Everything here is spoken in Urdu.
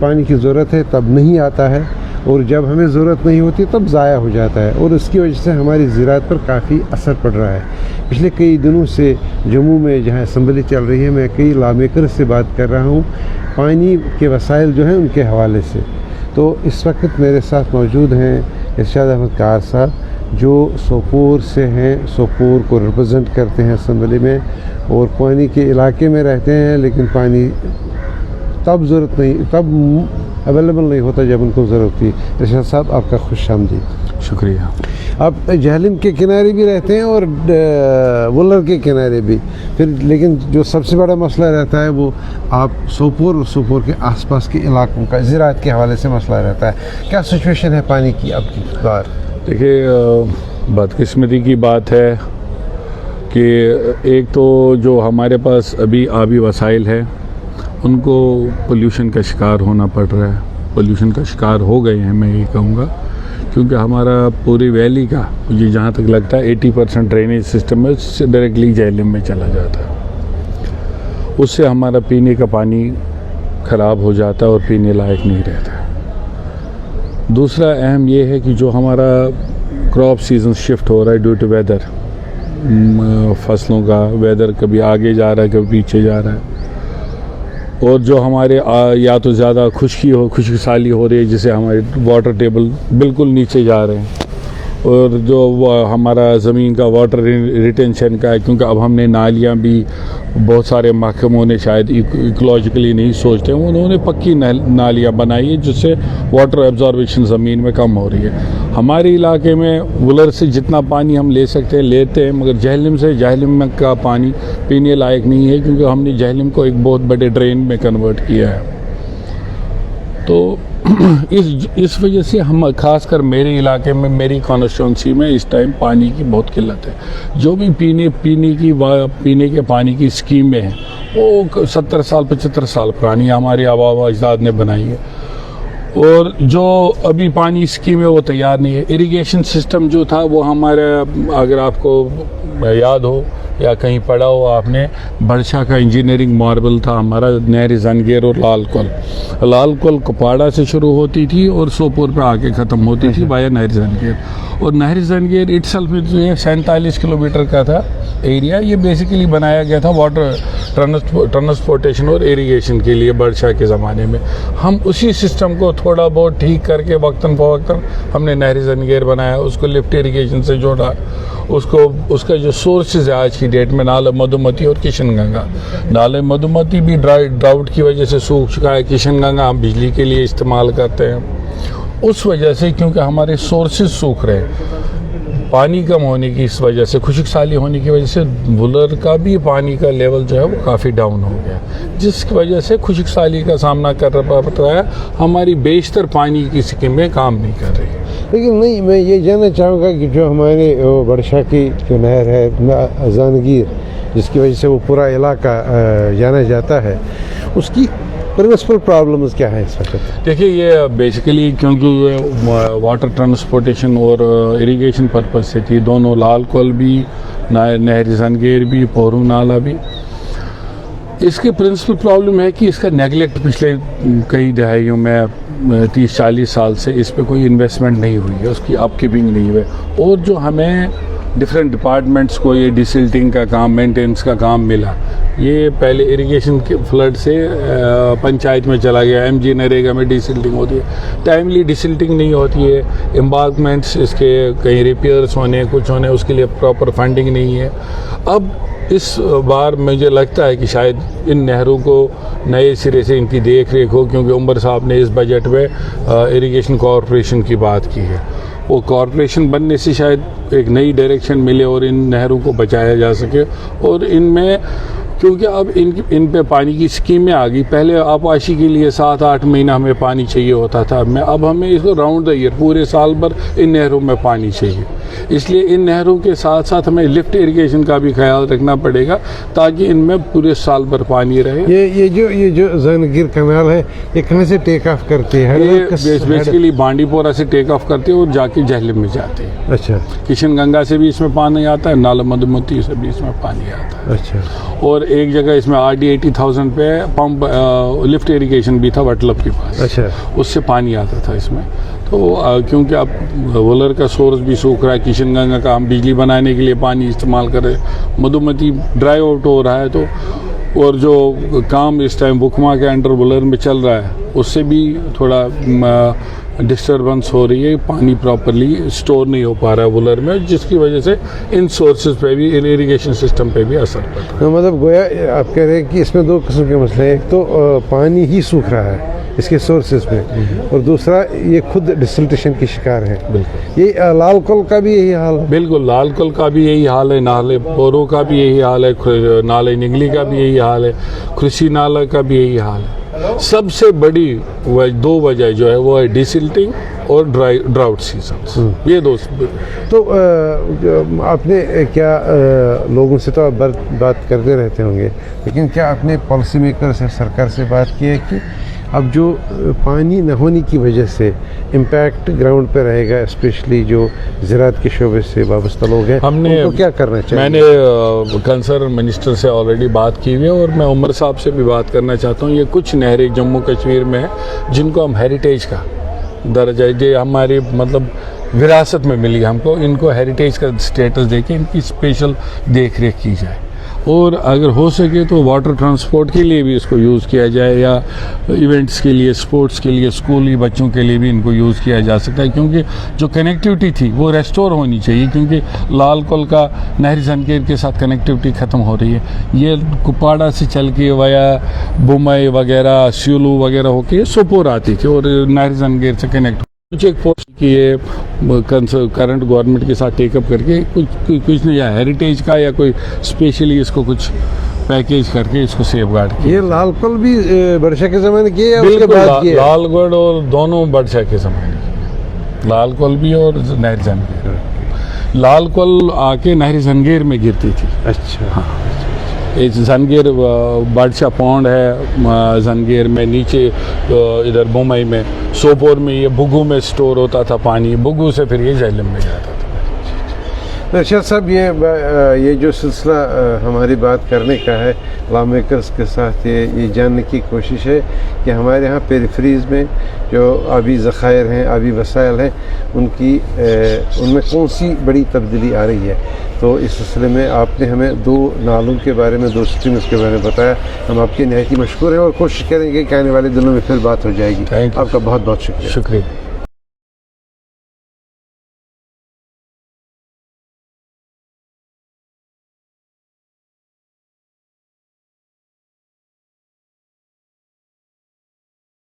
پانی کی ضرورت ہے تب نہیں آتا ہے، اور جب ہمیں ضرورت نہیں ہوتی تب ضائع ہو جاتا ہے، اور اس کی وجہ سے ہماری زراعت پر کافی اثر پڑ رہا ہے۔ پچھلے کئی دنوں سے جموں میں جہاں اسمبلی چل رہی ہے، میں کئی لا میکر سے بات کر رہا ہوں پانی کے وسائل جو ہیں ان کے حوالے سے۔ تو اس وقت میرے ساتھ موجود ہیں ارشاد احمد کار صاحب، جو سوپور سے ہیں، سوپور کو ریپرزینٹ کرتے ہیں اسمبلی میں، اور پانی کے علاقے میں رہتے ہیں، لیکن پانی تب اویلیبل نہیں ہوتا جب ان کو ضرورت تھی۔ ارشاد صاحب، آپ کا خوش آمدید۔ شکریہ۔ آپ جہلم کے کنارے بھی رہتے ہیں اور ولر کے کنارے بھی، لیکن جو سب سے بڑا مسئلہ رہتا ہے وہ آپ سوپور کے آس پاس کے علاقوں کا زراعت کے حوالے سے مسئلہ رہتا ہے۔ کیا سچویشن ہے پانی کی آپ کی بار؟ دیکھیے، بدقسمتی کی بات ہے کہ ایک تو جو ہمارے پاس ابھی آبی وسائل ہے ان کو پولیوشن کا شکار ہونا پڑ رہا ہے، پولیوشن کا شکار ہو گئے ہیں، میں یہ کہوں گا، کیونکہ ہمارا پوری ویلی کا مجھے جہاں تک لگتا ہے 80% ڈرینیج سسٹم ہے ڈائریکٹلی جہلم میں چلا جاتا ہے۔ اس سے ہمارا پینے کا پانی خراب ہو جاتا ہے اور پینے لائق نہیں رہتا۔ دوسرا اہم یہ ہے کہ جو ہمارا کراپ سیزن شفٹ ہو رہا ہے ڈیو ٹو ویدر، فصلوں کا ویدر کبھی آگے جا رہا ہے کبھی پیچھے جا رہا ہے، اور جو ہمارے یا تو زیادہ خشک سالی ہو رہی ہے جس سے ہمارے واٹر ٹیبل بالکل نیچے جا رہے ہیں، اور جو ہمارا زمین کا واٹر ریٹینشن کا ہے، کیونکہ اب ہم نے نالیاں بھی بہت سارے محکموں نے شاید ایکولوجیکلی نہیں سوچتے ہیں، انہوں نے پکی نالیاں بنائی ہیں جس سے واٹر ایبزاربیشن زمین میں کم ہو رہی ہے۔ ہمارے علاقے میں ولر سے جتنا پانی ہم لے سکتے ہیں لیتے ہیں، مگر جہلم کا پانی پینے لائق نہیں ہے، کیونکہ ہم نے جہلم کو ایک بہت بڑے ڈرین میں کنورٹ کیا ہے۔ تو اس وجہ سے ہم خاص کر میرے علاقے میں، میری کانسٹیٹوئنسی میں اس ٹائم پانی کی بہت قلت ہے۔ جو بھی پینے کے پانی کی اسکیمیں ہیں وہ 70 سال 75 سال پرانی ہمارے آبا و اجداد نے بنائی ہے، اور جو ابھی پانی اسکیم ہے وہ تیار نہیں ہے۔ اریگیشن سسٹم جو تھا وہ ہمارا، اگر آپ کو یاد ہو یا کہیں پڑھا ہو آپ نے، برشا کا انجینئرنگ ماربل تھا ہمارا، نہر زنگیر اور لال کل کپواڑہ سے شروع ہوتی تھی اور سوپور پہ آ کے ختم ہوتی تھی بایا نہر زنگیر، اور نہر زنگیر اٹ سیلف جو ہے 47 کلومیٹر کا تھا ایریا۔ یہ بیسیکلی بنایا گیا تھا واٹر ٹرانسپورٹیشن اور ایریگیشن کے لیے برشا کے زمانے میں۔ ہم اسی سسٹم کو تھوڑا بہت ٹھیک کر کے وقتاً فوقتاً ہم نے نہر زنگیر بنایا، اس کو لفٹ ایریگیشن سے جوڑا، اس کا جو سورسز ہے آج کی ڈیٹ میں نالہ مدھومتی اور کشن گنگا۔ نالہ مدھومتی بھی ڈراؤٹ کی وجہ سے سوکھ چکا ہے، کشن گنگا ہم بجلی کے لیے استعمال کرتے ہیں۔ اس وجہ سے کیونکہ ہمارے سورسز سوکھ رہے ہیں، پانی کم ہونے کی اس وجہ سے، خشک سالی ہونے کی وجہ سے ولر کا بھی پانی کا لیول جو ہے وہ کافی ڈاؤن ہو گیا، جس کی وجہ سے خشک سالی کا سامنا کر رہا ہے۔ ہماری بیشتر پانی کی اسکیمیں کام نہیں کر رہی۔ لیکن نہیں، میں یہ جاننا چاہوں گا کہ جو ہمارے برشا کی جو نہر ہے زنگیر، جس کی وجہ سے وہ پورا علاقہ جانا جاتا ہے، اس کی پرنسپل پرابلمز کیا ہے اس وقت؟ دیکھیے، یہ بیسیکلی کیونکہ واٹر ٹرانسپورٹیشن اور اریگیشن پرپز سے تھی، دونوں لال کل بھی، نہر زنگیر بھی، پورو نالہ بھی۔ اس کی پرنسپل پرابلم ہے کہ اس کا نیگلیکٹ پچھلے کئی دہائیوں میں 30-40 سال سے اس پہ کوئی انویسٹمنٹ نہیں ہوئی ہے، اس کی اپ کیپنگ نہیں ہوئی، اور جو ہمیں ڈفرینٹ ڈپارٹمنٹس کو یہ ڈیسلٹنگ کا کام، مینٹیننس کا کام ملا، یہ پہلے اریگیشن کے فلڈ سے پنچایت میں چلا گیا، ایم جی نریگا میں ڈیسلٹنگ ہوتی ہے، ٹائملی ڈیسلٹنگ نہیں ہوتی ہے، امبارکمنٹس اس کے کہیں ریپیئرس ہونے کچھ ہونے، اس کے لیے پراپر فنڈنگ نہیں ہے۔ اب اس بار مجھے لگتا ہے کہ شاید ان نہروں کو نئے سرے سے ان کی دیکھ ریکھ ہو، کیونکہ عمر صاحب نے اس بجٹ میں اریگیشن کارپوریشن کی بات کی ہے، وہ کارپوریشن بننے سے شاید ایک نئی ڈائریکشن ملے اور ان نہروں کو بچایا جا سکے، اور ان میں کیونکہ اب ان پہ پانی کی اسکیمیں آ گئی۔ پہلے آبپاشی کے لیے 7-8 مہینہ ہمیں پانی چاہیے ہوتا تھا، اب ہمیں اس کو راؤنڈ دا ایئر پورے سال بھر ان نہروں میں پانی چاہیے۔ اس لیے ان نہروں کے ساتھ ساتھ ہمیں لفٹ اریگیشن کا بھی خیال رکھنا پڑے گا تاکہ ان میں پورے سال بھر پانی رہے. یہ جو زنگیر کنال ہے یہ کہاں سے ٹیک آف کرتی ہے؟ یہ بیسیکلی بانڈی پورہ سے ٹیک آف کرتی ہے اور جا کے جہلم میں جاتی ہے. اچھا. کشن گنگا سے بھی اس میں پانی آتا ہے, نالا مدھومتی سے بھی اس میں پانی آتا ہے. اچھا. اور ایک جگہ اس میں RD 80,000 پہ پمپ لفٹ اریگیشن بھی تھا وٹلب کے پاس. اچھا. اس سے پانی آتا تھا اس میں. تو کیونکہ اب ولر کا سورس بھی سوکھ رہا ہے, کشن گنگا کا ہم بجلی بنانے کے لیے پانی استعمال کر رہے ہیں, مدھومتی ڈرائی آؤٹ ہو رہا ہے, تو اور جو کام اس ٹائم بکما کے انڈر ولر میں چل رہا ہے اس سے بھی تھوڑا ڈسٹربنس ہو رہی ہے, پانی پراپرلی اسٹور نہیں ہو پا رہا ہے ولر میں, جس کی وجہ سے ان سورسز پہ بھی اریگیشن سسٹم پہ بھی اثر پڑتا ہے. مطلب گویا آپ کہہ رہے ہیں کہ اس میں دو قسم کے مسئلے ہیں, ایک تو پانی ہی سوکھ رہا ہے اس کے سورسز میں, اور دوسرا یہ خود ڈسلٹیشن کی شکار ہے. بالکل. یہ لال کل کا بھی یہی حال ہے. بالکل, لال کل کا بھی یہی حال ہے, نالے پورو کا بھی یہی حال ہے, نالے نگلی کا بھی یہی حال ہے, خرسی نالہ کا بھی یہی حال ہے. سب سے بڑی دو وجہ جو ہے وہ ہے ڈیسلٹنگ اور ڈراؤٹ سیزنز, یہ دو. تو آپ نے کیا لوگوں سے تو آپ بات کرتے رہتے ہوں گے, لیکن کیا آپ نے پالیسی میکر سے, سرکار سے بات کی ہے کہ اب جو پانی نہ ہونے کی وجہ سے امپیکٹ گراؤنڈ پہ رہے گا, اسپیشلی جو زراعت کے شعبے سے وابستہ لوگ ہیں, ہم نے کیا کرنا چاہیے؟ میں نے کنسرن منسٹر سے آلریڈی بات کی ہوئی ہے, اور میں عمر صاحب سے بھی بات کرنا چاہتا ہوں. یہ کچھ نہریں جموں کشمیر میں ہیں جن کو ہم ہیریٹیج کا درجہ, یہ ہماری مطلب وراثت میں ملی ہم کو, ان کو ہیریٹیج کا سٹیٹس دے کے ان کی اسپیشل دیکھ ریکھ کی جائے, اور اگر ہو سکے تو واٹر ٹرانسپورٹ کے لیے بھی اس کو یوز کیا جائے, یا ایونٹس کے لیے, سپورٹس کے لیے, اسکولی بچوں کے لیے بھی ان کو یوز کیا جا سکتا ہے, کیونکہ جو کنیکٹیوٹی تھی وہ ریسٹور ہونی چاہیے, کیونکہ لال کل کا نہر زنگیر کے ساتھ کنیکٹیوٹی ختم ہو رہی ہے. یہ کپواڑہ سے چل کے ویا بمئی وغیرہ, سیولو وغیرہ ہو کے سوپور آتی تھی اور نہر زنگیر سے کنیکٹ ایک پوسٹ کی یہ کرنٹ گورنمنٹ کے ساتھ ٹیک اپ کر کے کچھ نہیں, یا ہیریٹیج کا یا کوئی اسپیشلی اس کو کچھ پیکیج کر کے اس کو سیف گارڈ کیا. یہ لال کل بھی بادشاہ کے زمانے کی ہے؟ بالکل, لال گڑھ اور دونوں بادشاہ کے زمانے کی, لال کل بھی اور نہر زنگیر. لال کل آ کے نہر زنگیر میں گرتی تھی. اچھا. ہاں, زنگیر بادشاہ پونڈ ہے زنگیر میں, نیچے ادھر بمئی میں, سوپور میں یہ بگو میں سٹور ہوتا تھا پانی, بگو سے پھر یہ جہلم میں جاتا تھا. ارشاد صاحب, یہ جو سلسلہ ہماری بات کرنے کا ہے لا میکرز کے ساتھ, یہ جاننے کی کوشش ہے کہ ہمارے یہاں پیریفریز میں جو آبی ذخائر ہیں, آبی وسائل ہیں, ان میں کون سی بڑی تبدیلی آ رہی ہے. تو اس سلسلے میں آپ نے ہمیں 2 نالوں کے بارے میں, 2 اسٹریمز کے بارے میں بتایا. ہم آپ کے نہایت ہی مشکور ہیں اور کوشش کریں گے کہ آنے والے دنوں میں پھر بات ہو جائے گی. آپ کا بہت بہت شکریہ.